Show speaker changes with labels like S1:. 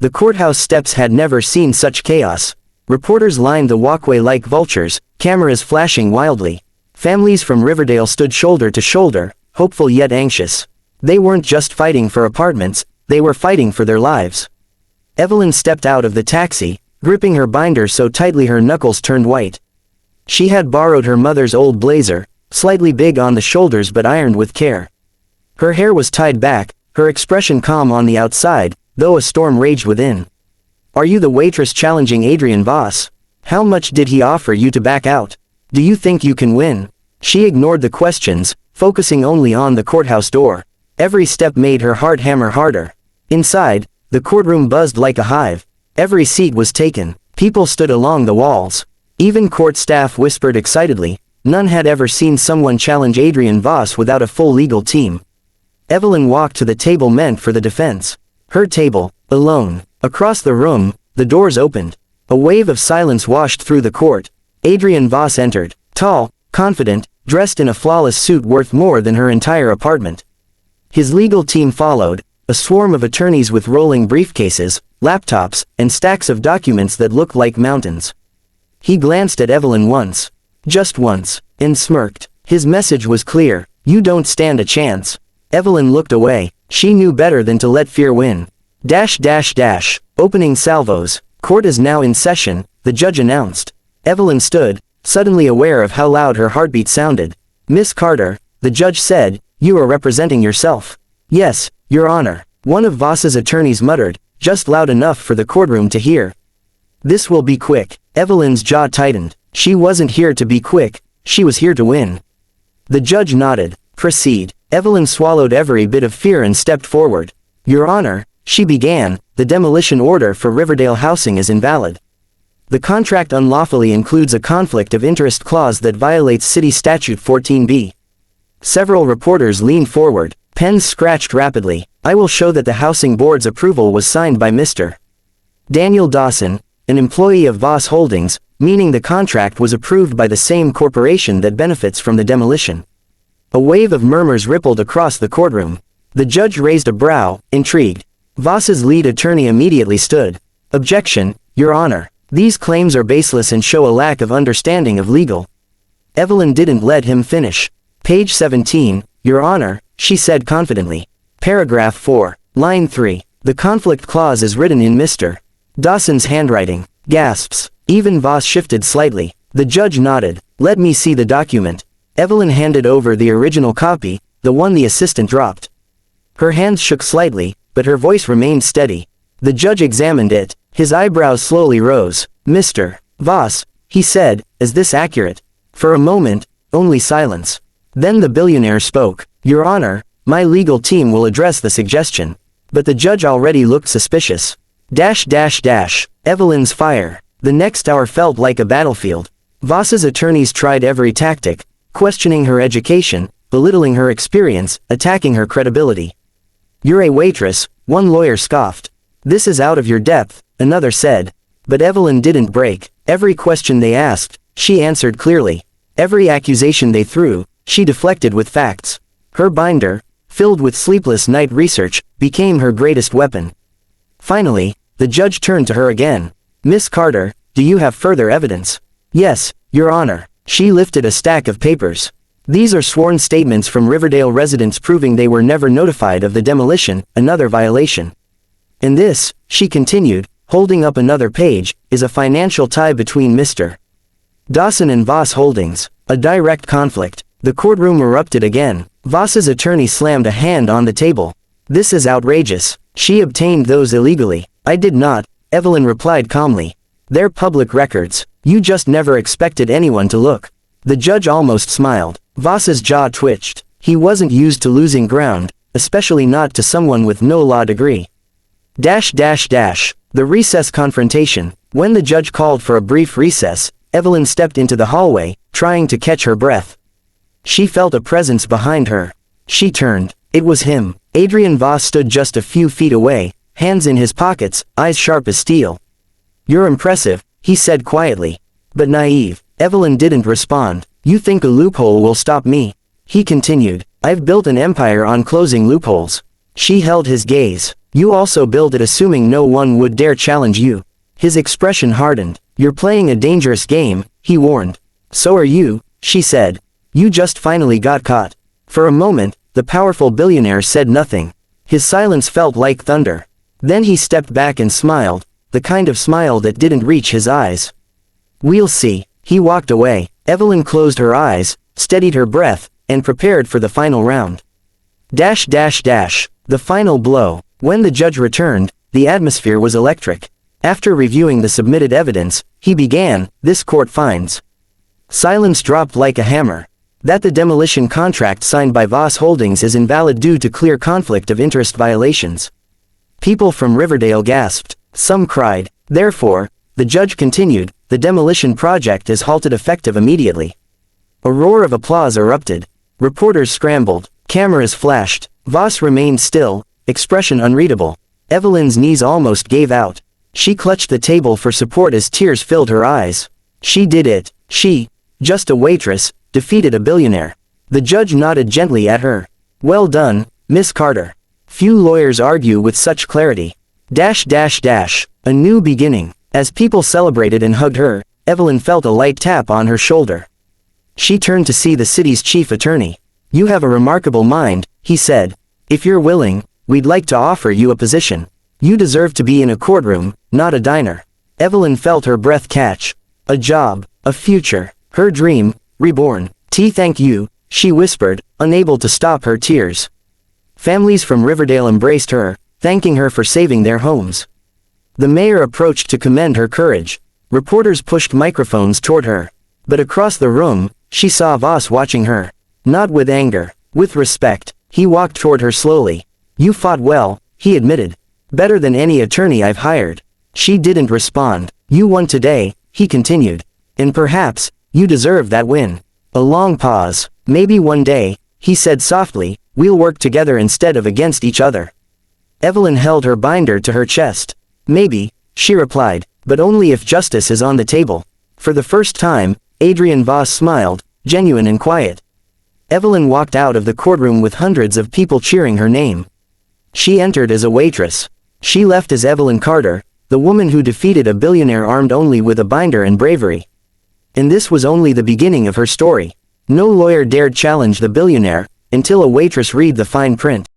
S1: The courthouse steps had never seen such chaos. Reporters lined the walkway like vultures, cameras flashing wildly. Families from Riverdale stood shoulder to shoulder, hopeful yet anxious. They weren't just fighting for apartments, they were fighting for their lives. Evelyn stepped out of the taxi, gripping her binder so tightly her knuckles turned white. She had borrowed her mother's old blazer, slightly big on the shoulders but ironed with care. Her hair was tied back, her expression calm on the outside, though a storm raged within. "Are you the waitress challenging Adrian Voss? How much did he offer you to back out? Do you think you can win?" She ignored the questions, focusing only on the courthouse door. Every step made her heart hammer harder. Inside, the courtroom buzzed like a hive. Every seat was taken. People stood along the walls. Even court staff whispered excitedly. None had ever seen someone challenge Adrian Voss without a full legal team. Evelyn walked to the table meant for the defense. Her table, alone. Across the room, the doors opened. A wave of silence washed through the court. Adrian Voss entered, tall, confident, dressed in a flawless suit worth more than her entire apartment. His legal team followed, a swarm of attorneys with rolling briefcases, laptops, and stacks of documents that looked like mountains. He glanced at Evelyn once. Just once, and smirked. His message was clear: you don't stand a chance. Evelyn looked away. She knew better than to let fear win. Opening salvos. Court is now in session, the judge announced. Evelyn stood, suddenly aware of how loud her heartbeat sounded. "Miss Carter," the judge said, "you are representing yourself." "Yes, Your Honor," one of Voss's attorneys muttered, just loud enough for the courtroom to hear. "This will be quick." Evelyn's jaw tightened. She wasn't here to be quick, she was here to win. The judge nodded. "Proceed." Evelyn swallowed every bit of fear and stepped forward. "Your Honor," she began, "the demolition order for Riverdale housing is invalid. The contract unlawfully includes a conflict of interest clause that violates City Statute 14b. Several reporters leaned forward, pens scratched rapidly. "I will show that the Housing Board's approval was signed by Mr. Daniel Dawson, an employee of Voss Holdings, meaning the contract was approved by the same corporation that benefits from the demolition." A wave of murmurs rippled across the courtroom. The judge raised a brow, intrigued. Voss's lead attorney immediately stood. "Objection, Your Honor. These claims are baseless and show a lack of understanding of legal." Evelyn didn't let him finish. "Page 17, Your Honor," she said confidently. Paragraph 4, line 3. "The conflict clause is written in Mr. Dawson's handwriting." Gasps. Even Voss shifted slightly. The judge nodded. "Let me see the document." Evelyn handed over the original copy, the one the assistant dropped. Her hands shook slightly, but her voice remained steady. The judge examined it. His eyebrows slowly rose. "Mr. Voss," he said, "is this accurate?" For a moment, only silence. Then the billionaire spoke. "Your Honor, my legal team will address the suggestion." But the judge already looked suspicious. Evelyn's fire. The next hour felt like a battlefield. Voss's attorneys tried every tactic, questioning her education, belittling her experience, attacking her credibility. "You're a waitress," one lawyer scoffed. "This is out of your depth," another said. But Evelyn didn't break. Every question they asked, she answered clearly. Every accusation they threw, she deflected with facts. Her binder, filled with sleepless night research, became her greatest weapon. Finally, the judge turned to her again. "Miss Carter, do you have further evidence?" "Yes, Your Honor." She lifted a stack of papers. "These are sworn statements from Riverdale residents proving they were never notified of the demolition, another violation. And this," she continued, holding up another page, "is a financial tie between Mr. Dawson and Voss Holdings. A direct conflict." The courtroom erupted again. Voss's attorney slammed a hand on the table. "This is outrageous. She obtained those illegally." "I did not," Evelyn replied calmly. "They're public records. You just never expected anyone to look." The judge almost smiled. Voss's jaw twitched. He wasn't used to losing ground, especially not to someone with no law degree. The recess confrontation. When the judge called for a brief recess, Evelyn stepped into the hallway, trying to catch her breath. She felt a presence behind her. She turned. It was him. Adrian Voss stood just a few feet away, hands in his pockets, eyes sharp as steel. "You're impressive," he said quietly. "But naive." Evelyn didn't respond. "You think a loophole will stop me?" He continued. "I've built an empire on closing loopholes." She held his gaze. You also build it assuming no one would dare challenge you. His expression hardened. You're playing a dangerous game, he warned. So are you, she said. You just finally got caught. For a moment, the powerful billionaire said nothing. His silence felt like thunder. Then he stepped back and smiled, the kind of smile that didn't reach his eyes. We'll see. He walked away. Evelyn closed her eyes, steadied her breath, and prepared for the final round. The final blow. When the judge returned, the atmosphere was electric. After reviewing the submitted evidence, he began, this court finds. Silence dropped like a hammer. That the demolition contract signed by Voss Holdings is invalid due to clear conflict of interest violations. People from Riverdale gasped. Some cried. Therefore, the judge continued, the demolition project is halted effective immediately. A roar of applause erupted. Reporters scrambled. Cameras flashed. Voss remained still, expression unreadable. Evelyn's knees almost gave out. She clutched the table for support as tears filled her eyes. She did it. She, just a waitress, defeated a billionaire. The judge nodded gently at her. Well done, Miss Carter. Few lawyers argue with such clarity. A new beginning. As people celebrated and hugged her, Evelyn felt a light tap on her shoulder. She turned to see the city's chief attorney. You have a remarkable mind, he said. If you're willing, we'd like to offer you a position. You deserve to be in a courtroom, not a diner. Evelyn felt her breath catch. A job, a future, her dream, reborn. Thank you, she whispered, unable to stop her tears. Families from Riverdale embraced her, thanking her for saving their homes. The mayor approached to commend her courage. Reporters pushed microphones toward her. But across the room, she saw Voss watching her. Not with anger, with respect. He walked toward her slowly. You fought well, he admitted. Better than any attorney I've hired. She didn't respond. You won today, he continued. And perhaps, you deserve that win. A long pause. Maybe one day, he said softly, we'll work together instead of against each other. Evelyn held her binder to her chest. Maybe, she replied, but only if justice is on the table. For the first time, Adrian Voss smiled, genuine and quiet. Evelyn walked out of the courtroom with hundreds of people cheering her name. She entered as a waitress. She left as Evelyn Carter, the woman who defeated a billionaire armed only with a binder and bravery. And this was only the beginning of her story. No lawyer dared challenge the billionaire, until a waitress read the fine print.